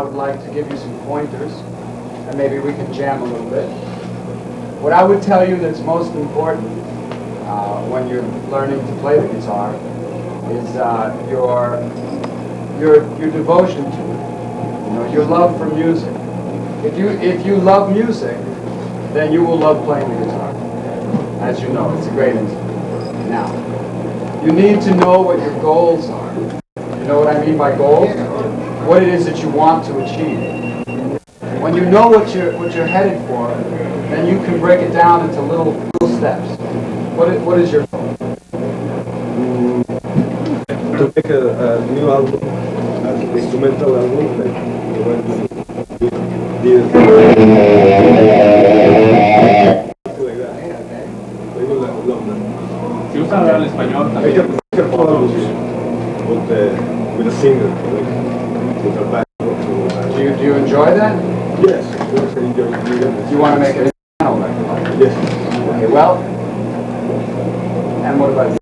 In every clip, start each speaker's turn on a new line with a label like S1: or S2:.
S1: would like to give you some pointers, and maybe we can jam a little bit. What I would tell you that's most important when you're learning to play the guitar is your devotion to it. You know, your love for music. If you love music, then you will love playing the guitar. As you know, it's a great instrument. Now, you need to know what your goals are. You know what I mean by goals? What it is that you want to achieve. When you know what you're headed for, then you can break it down into little steps. What is your goal?
S2: To make a new album, an instrumental album, like the one you
S3: Si gusta hablar en español
S2: make a full album with a singer, like with a band.
S1: Do you enjoy that?
S2: Yes, of course I enjoy it.
S1: You want to make it a record?
S2: Yes.
S1: Okay, well, and what about you?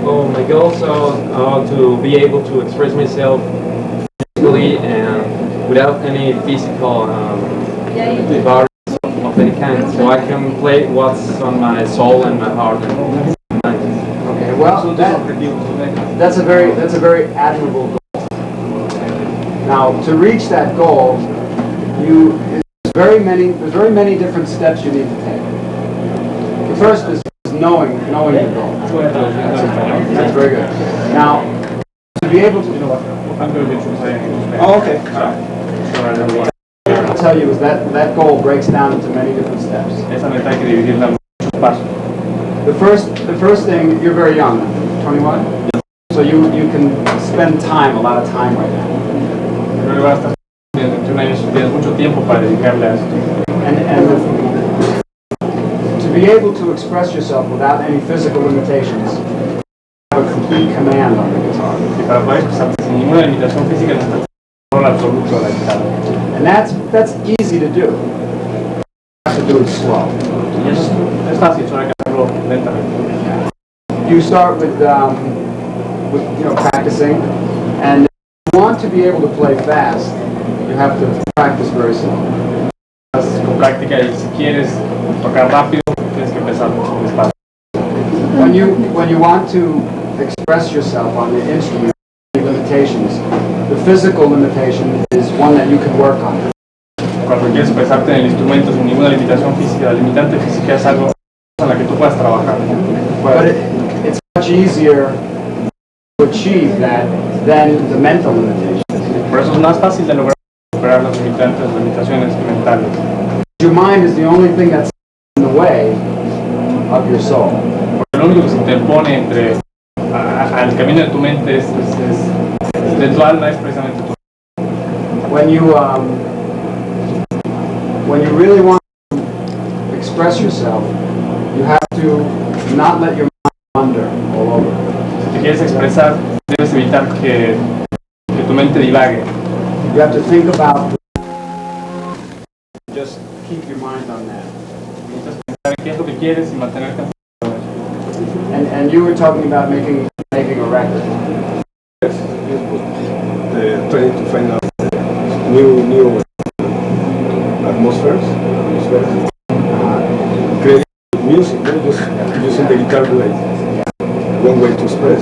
S4: Well, my goals are to be able to express myself musically and without any physical barriers of any kind, so I can play what's on my soul and my heart and mind.
S1: Okay, well, that's a very admirable goal. Now, to reach that goal, there's very many different steps you need to take. The first is knowing your goal. That's very good. Now, to be able to...
S2: Oh, okay.
S1: I'll tell you is that goal breaks down into many different steps. The first thing, you're very young, 21? So you can spend a lot of time right now. And to be able to express yourself without any physical limitations, have a complete command on the guitar. And that's easy to do. You have to do it slow. You start with practicing, and if you want to be able to play fast, you have to practice very slow.
S3: Con práctica, y si quieres tocar rápido, tienes que empezar despacio.
S1: When you want to express yourself on the instrument, limitations, the physical limitation is one that you can work on.
S3: Cuando quieres expresarte en el instrumento sin ninguna limitación física, la limitante física es algo en la que tú puedas trabajar.
S1: But it's much easier to achieve that than the mental limitations.
S3: Por eso es más fácil de lograr superar las limitaciones mentales.
S1: Your mind is the only thing that's in the way of your soul.
S3: Porque lo único que se interpone entre al camino de tu mente es de tu alma es precisamente tu.
S1: When you really want to express yourself, you have to not let your mind wander all over.
S3: Si te quieres expresar, debes evitar que tu mente divague.
S1: You have to think about. Just keep your mind on that.
S3: Necesitas pensar en qué es lo que quieres y mantenerte enfocado en eso.
S1: And you were talking about making a record.
S2: Yes, trying to find out new atmospheres. Creating music, just using the guitar like one way to express.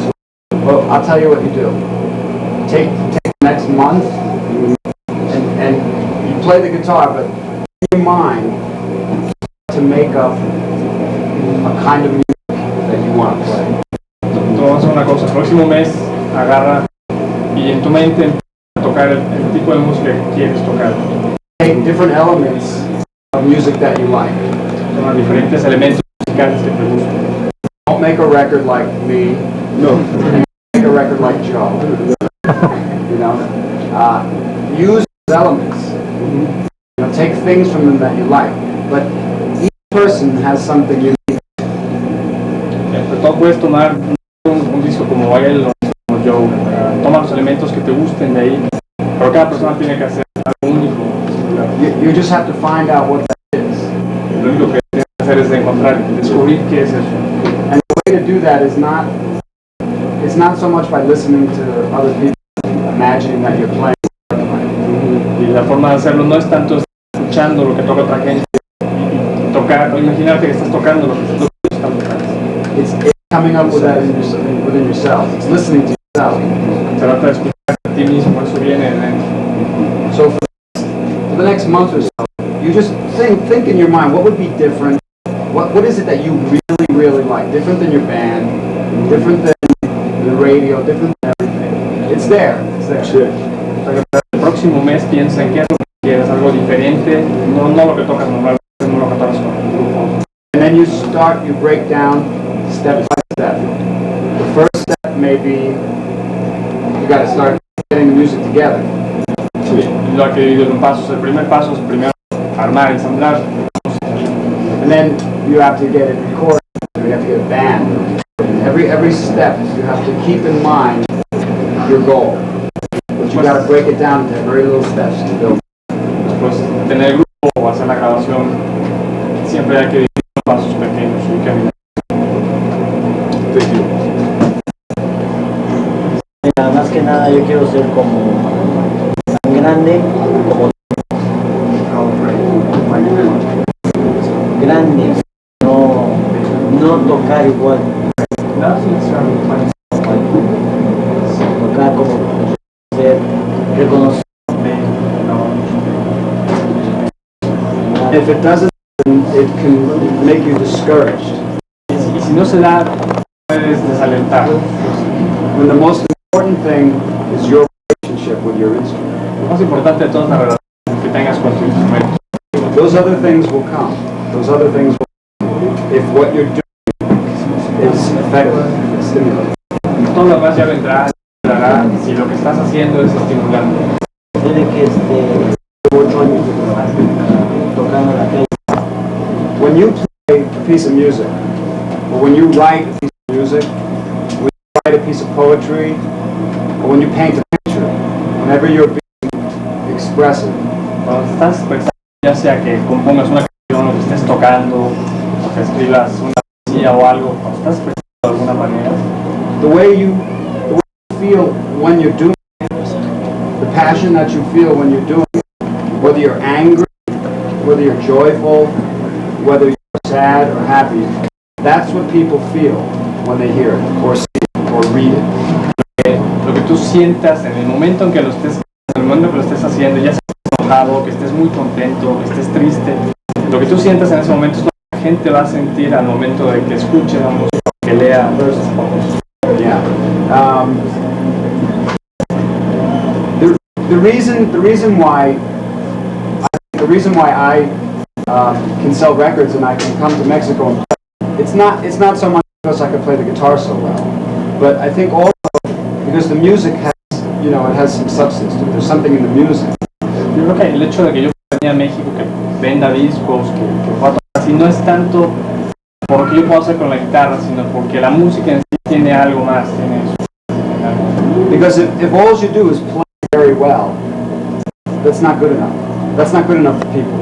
S1: Well, I'll tell you what you do. Take the next month and you play the guitar, but in your mind to make up a kind of music that you want to play.
S3: Vamos a hacer una cosa. El próximo mes agarra y en tu mente tocar el tipo de música que quieres tocar.
S1: Take different elements of music that you like.
S3: Toma diferentes elementos musicales que te gustan.
S1: Don't make a record like me.
S2: No.
S1: Make a record like Joe. You know, use those elements. You know, take things from them that you like. But each person has something unique.
S3: Tú puedes tomar un disco como VAI o como Joe. Toma los elementos que te gusten de ahí. Pero cada persona tiene que hacer algo único.
S1: You just have to find out what that is.
S3: Lo único que tienes que hacer es descubrir qué es eso.
S1: And the way to do that is it's not so much by listening to other people, imagining that you're playing.
S3: Y la forma de hacerlo no es tanto escuchando lo que toca otra gente, tocar, o imaginarte que estás tocando lo que tú estás tocando.
S1: It's coming up with that within yourself. It's listening to yourself.
S3: Se trata de escuchar a ti mismo, eso viene de dentro.
S1: So for the next month or so, you just think in your mind, what would be different? What is it that you really like? Different than your band, different than the radio, different than everything. It's there.
S3: Sí. El próximo mes piensa en qué es lo que quieres, algo diferente, no lo que tocas normalmente, no lo que tocas con el grupo.
S1: And then you break down step by step. The first step may be you got to start getting the music together.
S3: Sí, lo que dividido en pasos. El primer paso es primero armar, ensamblar.
S1: And then you have to get it recorded. You have to get a band. Every step you have to keep in mind your goal. But you got to break it down into very little steps to build.
S3: Después tener el grupo o hacer la grabación, siempre hay que dividir en pasos pequeños y caminar.
S5: Mira, más que nada yo quiero ser como tan grande como grande, no tocar igual, tocar como ser reconocido.
S1: If it doesn't, it can make you discouraged.
S3: Y si no se da, puedes desalentar.
S1: When the most important thing is your relationship with your instrument.
S3: Lo más importante de todo es la relación que tengas con tu instrumento.
S1: Those other things will come. Those other things will come if what you're doing is effective and stimulating.
S3: Todo lo demás ya vendrá si lo que estás haciendo es estimulante.
S5: Desde que 8 años tocando en la calle.
S1: When you play a piece of music, or when you write a piece of music, when you write a piece of poetry, or when you paint a picture, whenever you're being expressive,
S3: Cuando estás expresando, ya sea que compongas una canción, o que estés tocando, o que escribas una poesía o algo, cuando estás expresando de alguna manera,
S1: the way you feel when you're doing it, the passion that you feel when you're doing it, whether you're angry, whether you're joyful, whether you're sad or happy, that's what people feel when they hear it, or see it, or read it.
S3: lo que tú sientas en el momento en que lo estés, en el momento que lo estés haciendo, ya sea que estés enojado, que estés muy contento, que estés triste, lo que tú sientas en ese momento es lo que la gente va a sentir al momento de que escuche la música, que lea versos.
S1: Yeah. The reason why I can sell records and I can come to Mexico and play, it's not so much because I can play the guitar so well, but I think also because the music has, it has some substance to it. There's something in the music.
S3: Yo creo que el hecho de que yo venga a México, que venda discos, que pueda tocar así, no es tanto por lo que yo puedo hacer con la guitarra, sino porque la música en sí tiene algo más, tiene eso.
S1: Because if all you do is play very well, that's not good enough. That's not good enough for people.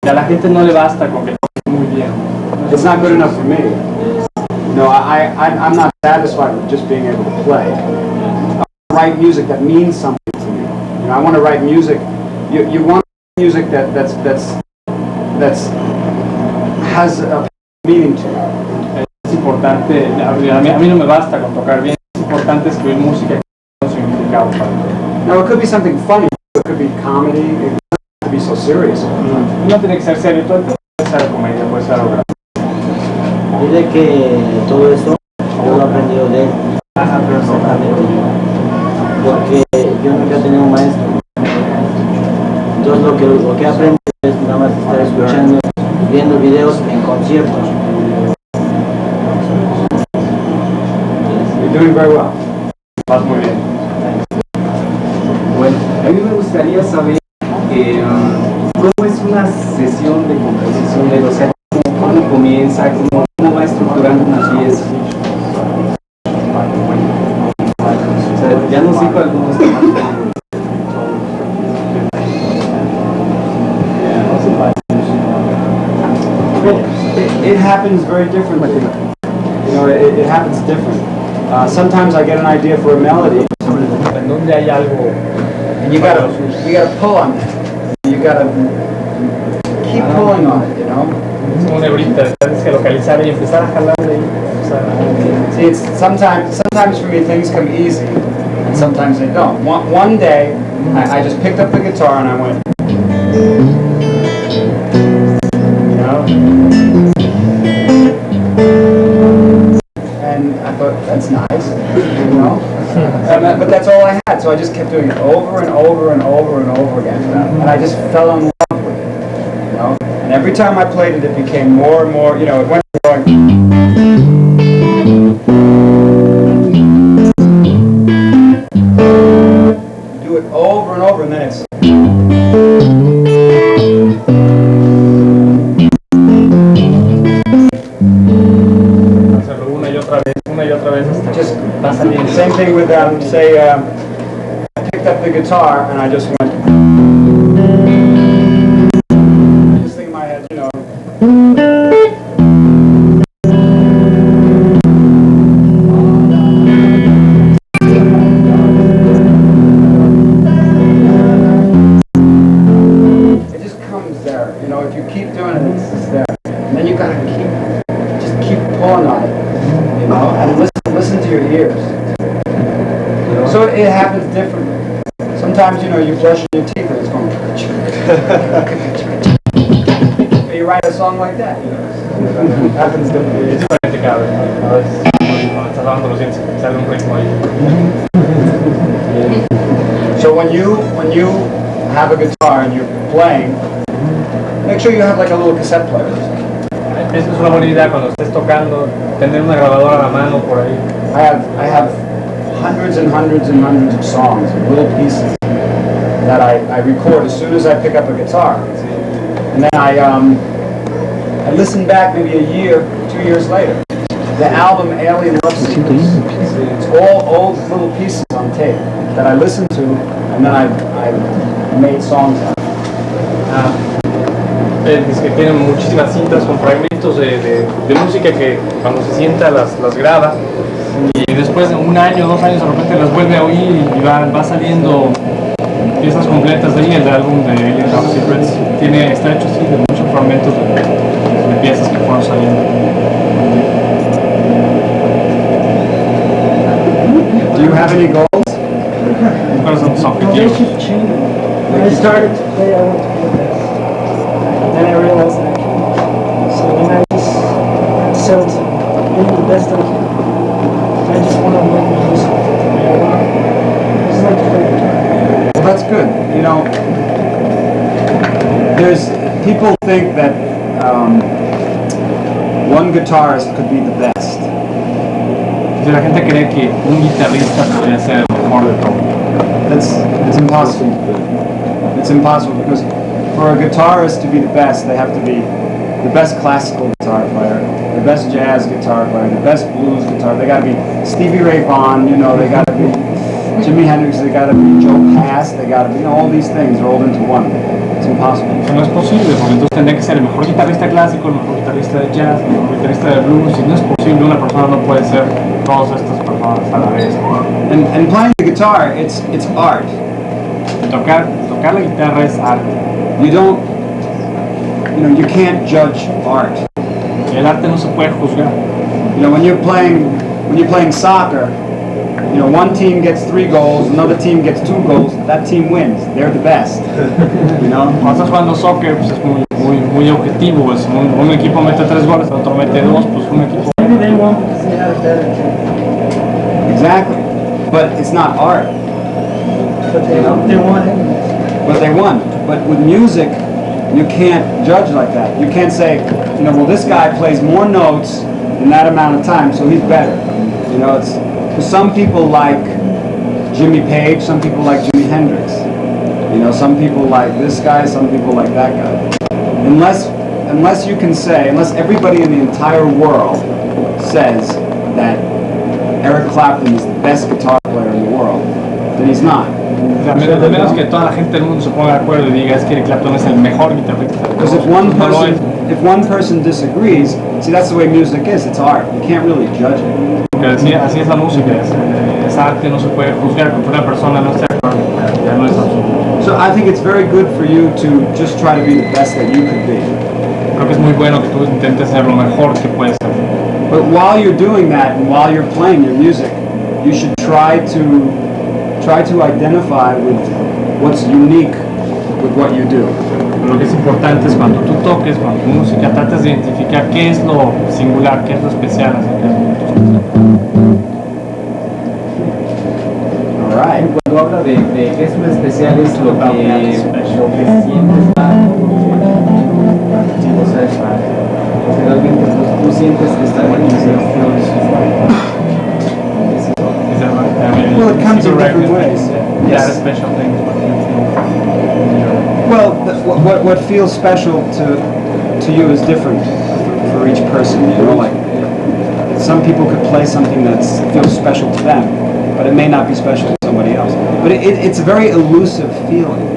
S3: Y a la gente no le basta con que toque muy bien.
S1: It's not good enough for me. I'm not satisfied with just being able to play. I want to write music that means something to me. I want to write music. You want music that has a meaning to you.
S3: Es importante, a mí no me basta con tocar bien, es importante escribir música que tenga un significado para mí.
S1: Now it could be something funny, it could be comedy, it doesn't have to be so serious.
S3: No tiene que ser serio, todo puede ser comedia, puede ser algo grave.
S5: Desde que todo eso yo lo he aprendido de él, porque yo nunca he tenido un maestro. Entonces lo que he aprendido es nada más estar escuchando, viendo videos en conciertos.
S1: You're doing very well.
S3: Vas muy bien.
S6: Bueno, a mí me gustaría saber cómo es una sesión de composición de él, o sea, cómo comienza, cómo va estructurando una pieza. O sea, ya nos dijo algunos temas.
S1: It happens very differently. It happens different. Sometimes I get an idea for a melody,
S3: En donde hay algo,
S1: and you gotta pull on it. You gotta keep pulling on it, you know?
S3: Es como una hebrita, tienes que localizar y empezar a jalarle ahí.
S1: See, it's sometimes for me things come easy, and sometimes they don't. One day, I just picked up the guitar and I went, you know? And I thought, that's nice, you know? But that's all I had, so I just kept doing it over and over and over and over again. And I just fell in love with it, you know? And every time I played it, it became more and more, you know, it went from going, do it over and over, and then it's
S3: hacerlo una y otra vez hasta
S1: just
S3: va saliendo.
S1: same thing with say I picked up the guitar and I just went. This thing in my head, you know. It just comes there, you know. If you keep doing it, it's just there, and then you gotta keep pulling on it, you know, and listen to your ears. So it happens differently. Sometimes, you know, you brush your teeth and it's going. You write a song like that, you know. It happens differently.
S3: Es diferente cada vez. A veces cuando estás lavando los dientes sale un ritmo ahí.
S1: So when you have a guitar and you're playing, make sure you have like a little cassette player.
S3: Esa es una buena idea cuando estés tocando, tener una grabadora a la mano por ahí.
S1: I have hundreds and hundreds and hundreds of songs, little pieces that I record as soon as I pick up a guitar, and then I listen back maybe a year, 2 years later. The album Alien Love Sequence, it's all old little pieces on tape that I listened to, and then I made songs out of it.
S3: Es que tienen muchísimas cintas con fragmentos de música que cuando se sienta las graba y después de un año, 2 años de repente las vuelve a oír y va saliendo piezas completas de ahí. El álbum de Alien Love Secrets está hecho así de muchos fragmentos de piezas que fueron saliendo.
S1: Do you have any goals?
S3: ¿Cuáles son tus objetivos?
S7: When I started to play, I want to be the best. Then I realized that I can't. So when I just settled being the best I can, I just want to learn music. I just like to play guitar.
S1: Well, that's good. You know, people think that one guitarist could be the best.
S3: Si la gente cree que un guitarrista podría ser el mejor de todo.
S1: It's impossible. It's impossible because for a guitarist to be the best, they have to be the best classical guitar player, the best jazz guitar player, the best blues guitar. They got to be Stevie Ray Vaughan, you know. They got to be Jimi Hendrix. They got to be Joe Pass. They got to be, you know, all these things rolled into one. It's impossible.
S3: Eso no es posible, porque entonces tendría que ser el mejor guitarrista clásico, el mejor guitarrista de jazz, el mejor guitarrista de blues, y no es posible, una persona no puede ser todas estas personas a la vez.
S1: And playing the guitar, it's art.
S3: Tocar la guitarra es arte.
S1: You can't judge art.
S3: El arte no se puede juzgar.
S1: You know, when you're playing soccer, you know, one team gets 3 goals, another team gets 2 goals, that team wins. They're the best. You know?
S3: Cuando estás jugando soccer, pues es muy objetivo. Pues un equipo mete 3 goles, el otro mete 2, pues un equipo.
S7: Maybe they won because they had a better team.
S1: Exactly. But it's not art.
S7: But they won anyways.
S1: But they won. But with music, you can't judge like that. You can't say, you know, well, this guy plays more notes in that amount of time, so he's better. You know, it's because some people like Jimmy Page, some people like Jimi Hendrix. You know, some people like this guy, some people like that guy. Unless you can say, unless everybody in the entire world says that Eric Clapton is the best guitar player in the world, then he's not.
S3: A menos que toda la gente del mundo se ponga de acuerdo y diga es que Eric Clapton es el mejor guitarrista.
S1: Because if one person disagrees, see, that's the way music is. It's art. You can't really judge it.
S3: Porque así es la música, es arte, no se puede juzgar. Porque una persona no está de acuerdo. ya no es absoluto.
S1: So I think it's very good for you to just try to be the best that you could be.
S3: Creo que es muy bueno que tú intentes ser lo mejor que puedes ser.
S1: But while you're doing that and while you're playing your music, you should try to identify with what's unique with what you do.
S3: Lo que es importante es cuando tú toques, cuando tu música, trates de identificar qué es lo singular, qué es lo especial acerca de tus canciones.
S1: All right.
S6: Cuando habla de que es lo especial es lo que sientes más, o sea, realmente tú sientes que está en
S1: Well, it comes in different ways.
S3: That special thing.
S1: Well, what feels special to you is different for each person. You know, like some people could play something that feels special to them, but it may not be special to somebody else. But it's a very elusive feeling.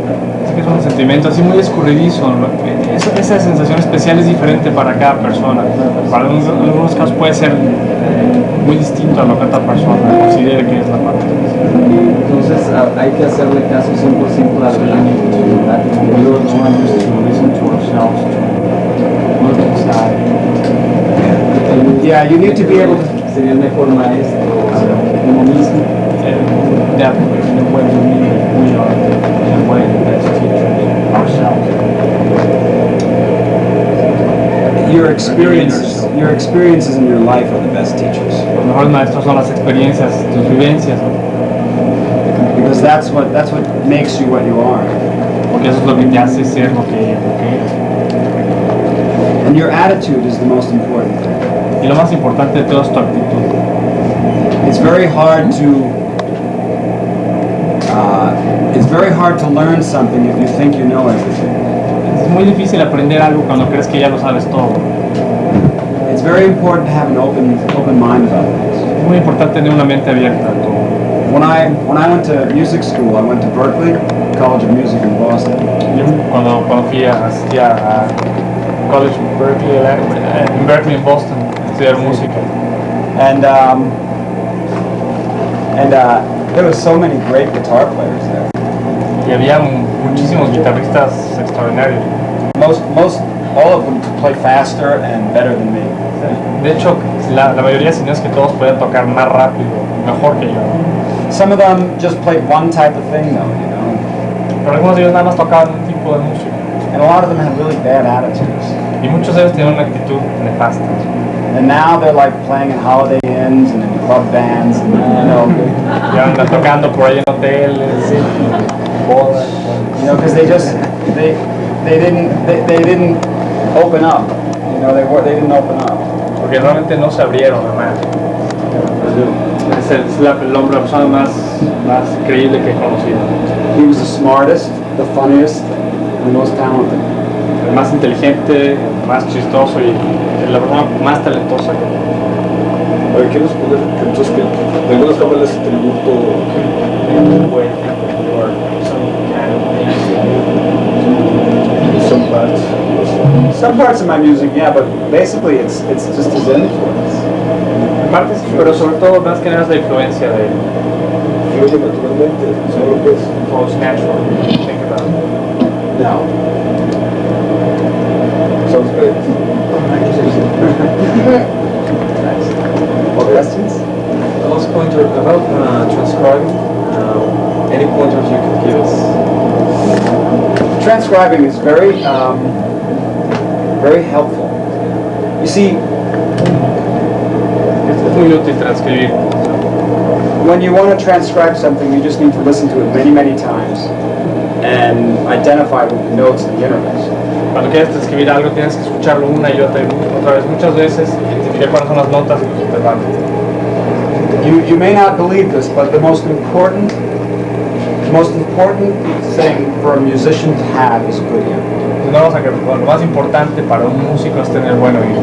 S3: Es un sentimiento así muy escurridizo, ¿no? Esa sensación especial es diferente para cada persona. Para algunos casos puede ser muy distinto a lo que otra persona considere que es la parte.
S6: Entonces hay que hacerle caso 100% al interior, ¿no?
S1: Yeah, you need to be able to.
S6: Sería el mejor maestro uno mismo.
S3: Yeah, in a way we are in a way the best teachers ourselves.
S1: Your experiences in your life are the best teachers.
S3: Los mejores maestros son las experiencias, tus vivencias, ¿no?
S1: Because that's what makes you what you are.
S3: Porque eso es lo que te hace ser lo que eres.
S1: And your attitude is the most important thing.
S3: Y lo más importante de todo es tu actitud.
S1: It's very hard to learn something if you think you know everything.
S3: Es muy difícil aprender algo cuando crees que ya lo sabes todo.
S1: It's very important to have an open mind about things.
S3: Es muy importante tener una mente abierta a todo.
S1: When I went to music school, I went to Berkeley College of Music in Boston.
S3: Yo cuando fui a College of Berkeley, en Berkeley en Boston, a estudiar música.
S1: And there were so many great guitar players there.
S3: Y había muchísimos guitarristas extraordinarios.
S1: All of them could play faster and better than me.
S3: De hecho, la mayoría, si no es que todos, podían tocar más rápido, mejor que yo.
S1: Some of them just played one type of thing though, you know.
S3: Pero algunos de ellos nada más tocaban un tipo de música.
S1: And a lot of them had really bad attitudes.
S3: Y muchos de ellos tenían una actitud nefasta.
S1: And now they're like playing in Holiday Inns and in club bands, and, you know.
S3: Ya andan tocando por ahí en hoteles, bodas.
S1: You know, because they didn't open up. You know, they didn't open up.
S3: Porque realmente no se abrieron a más. Es la persona más creíble que he conocido.
S1: He was the smartest, the funniest, and the most talented.
S3: El más inteligente, el más chistoso y la persona más talentosa que
S2: A ver, ¿quieres poner que entonces que de alguna forma le hace tributo?
S1: Some parts of my music, yeah, but basically it's just his influence.
S3: En parte sí, pero sobre todo más que nada es la influencia de él.
S2: Fluye naturalmente, solo que es.
S3: Flows natural. Think about it.
S1: No.
S2: Sounds great.
S1: More questions?
S4: Last pointer about transcribing. Any pointers you could give us?
S1: Transcribing is very helpful. You see,
S3: Es muy útil transcribir.
S1: when you want to transcribe something, you just need to listen to it many, many times and identify with the notes and the intervals.
S3: Cuando quieres transcribir algo tienes que escucharlo una y otra vez, muchas veces, identificar cuáles son las notas y los intervalos.
S1: You may not believe this, but the most important thing for a musician to have is good ear.
S3: No vamos a creer, lo más importante para un músico es tener buen oído.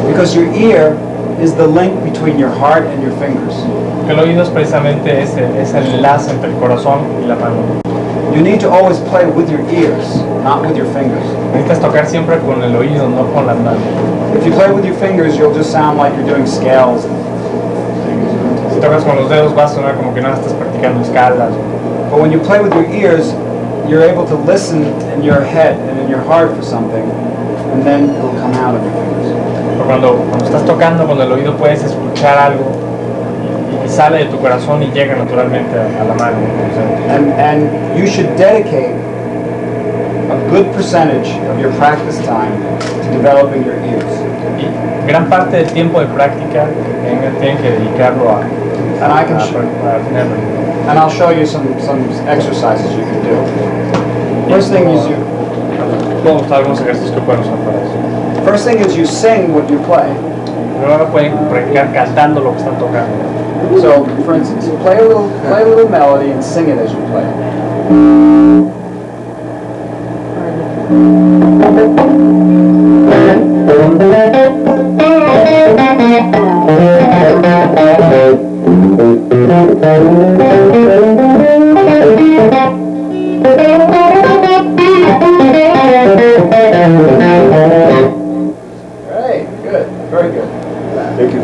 S1: Because your ear is the link between your heart and your fingers.
S3: Porque el oído es precisamente ese enlace entre el corazón y la mano.
S1: You need to always play with your ears, not with your fingers.
S3: Necesitas tocar siempre con el oído, no con las manos.
S1: If you play with your fingers, you'll just sound like you're doing scales.
S3: Si tocas con los dedos vas a sonar como que nada estás practicando escalas.
S1: But when you play with your ears, you're able to listen in your head and in your heart for something, and then it'll come out of your fingers.
S3: Cuando estás tocando con el oído puedes escuchar algo y sale de tu corazón y llega naturalmente a la mano.
S1: And you should dedicate a good percentage of your practice time to developing your ears.
S3: Y gran parte del tiempo de práctica tienen que dedicarlo a
S1: and I'll show you some exercises you can do. First thing is First thing is you sing what you play.
S3: Primero pueden practicar cantando lo que están tocando.
S1: So, for instance, play a little melody and sing it as you play. Great, good, very good.
S2: Thank you.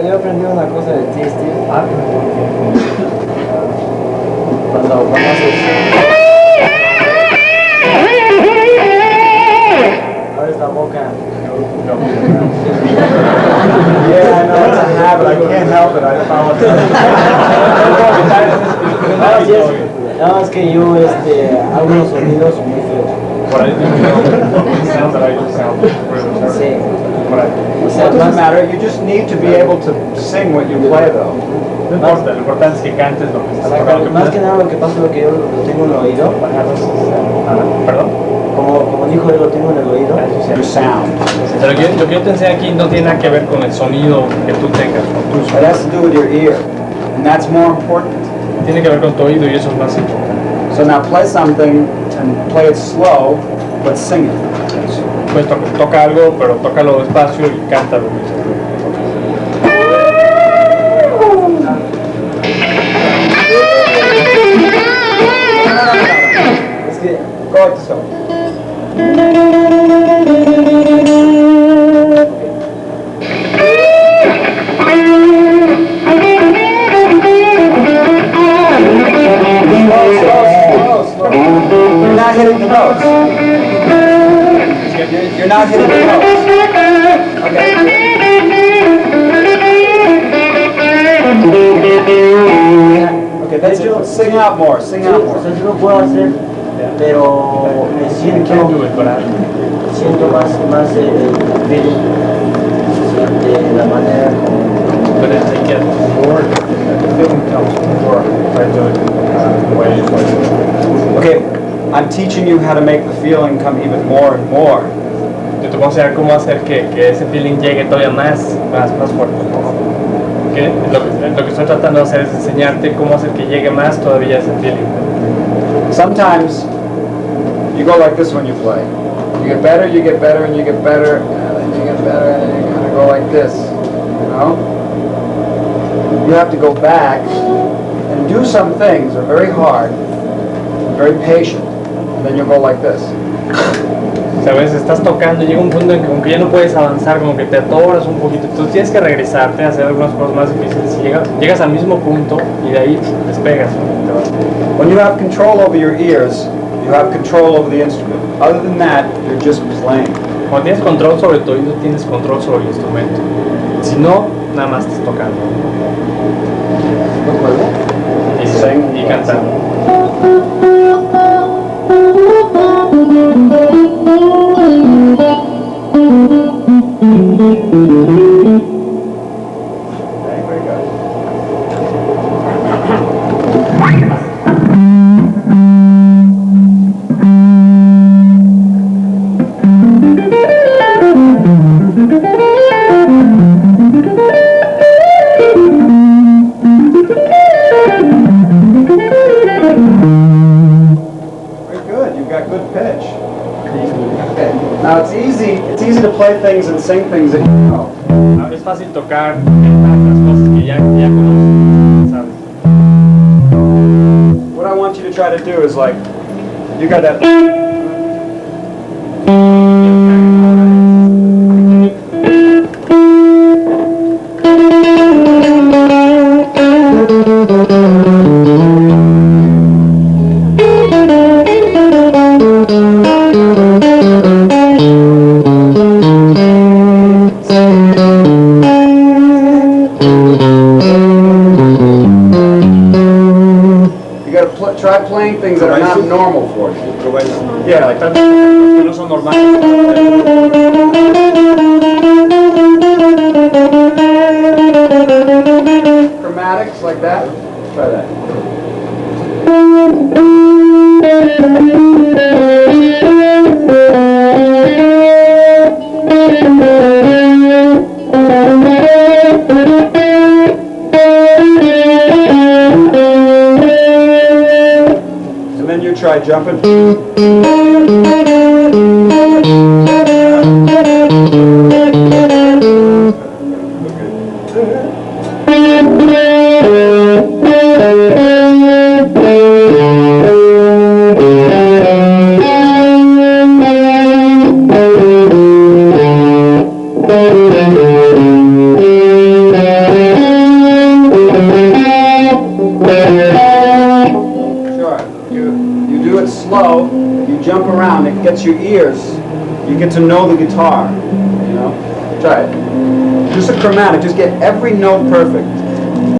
S5: Yo aprendí una cosa de ti, Steve. Cuando haces... abres la boca.
S1: Yeah, I know it's a habit. I can't help it. I apologize.
S5: No, es que yo hago unos sonidos muy feos. Sí.
S1: It doesn't matter. You just need to be able to sing what you play, though.
S3: No importa, lo importante es que cantes lo que estás tocando.
S5: Más que nada lo que pasa es que yo lo tengo en el oído.
S3: ¿Perdón?
S5: Como dijo él, lo tengo en el oído.
S1: Your sound.
S3: Pero lo que yo te enseño aquí no tiene nada que ver con el sonido que tú tengas, con tu
S1: It has to do with your ear, and that's more important.
S3: tiene que ver con tu oído y eso es más importante.
S1: So now play something and play it slow, but sing it.
S3: Pues toca algo, pero tócalo despacio y cántalo.
S5: Es que
S1: Go like this. Slow. You're not hitting the notes. You're not hitting the notes. Okay, that's it. Sing out more. Sing out more.
S5: o sea, sí lo puedo hacer, pero me siento más el feeling de la manera como...
S3: But as they get more, the feeling comes more by doing the way it's like.
S1: Okay, I'm teaching you how to make the feeling come even more and more.
S3: Yo te voy a enseñar cómo hacer que ese feeling llegue todavía más fuerte. ¿Qué? Lo que estoy tratando de hacer es enseñarte cómo hacer que llegue más todavía ese feeling.
S1: Sometimes you go like this when you play. You get better, and you get better, and then you get better, and you kind of go like this, you know? You have to go back and do some things that are very hard, and very patient, and then you'll go like this.
S3: Sabes, estás tocando y llega un punto en que como que ya no puedes avanzar, como que te atoras un poquito, tú tienes que regresarte a hacer algunas cosas más difíciles y llegas al mismo punto y de ahí despegas, ¿no? Te vas.
S1: When you have control over your ears, you have control over the instrument. Other than that, you're just playing.
S3: Cuando tienes control sobre tu oído, tienes control sobre el instrumento. Si no, nada más estás tocando. Y cantando.
S1: It's easy to play things and sing things that you know.
S3: Es fácil tocar las cosas que ya conoces, ¿sabes?
S1: What I want you to try to do is like, you got that. Try playing things that are not normal for you.
S3: Yeah, like tantas cosas que no son normales.
S1: Chromatics like that. Try that. And then you try jumping. Slow, you jump around, it gets your ears, you get to know the guitar, you know? Try it. Just a chromatic, just get every note perfect.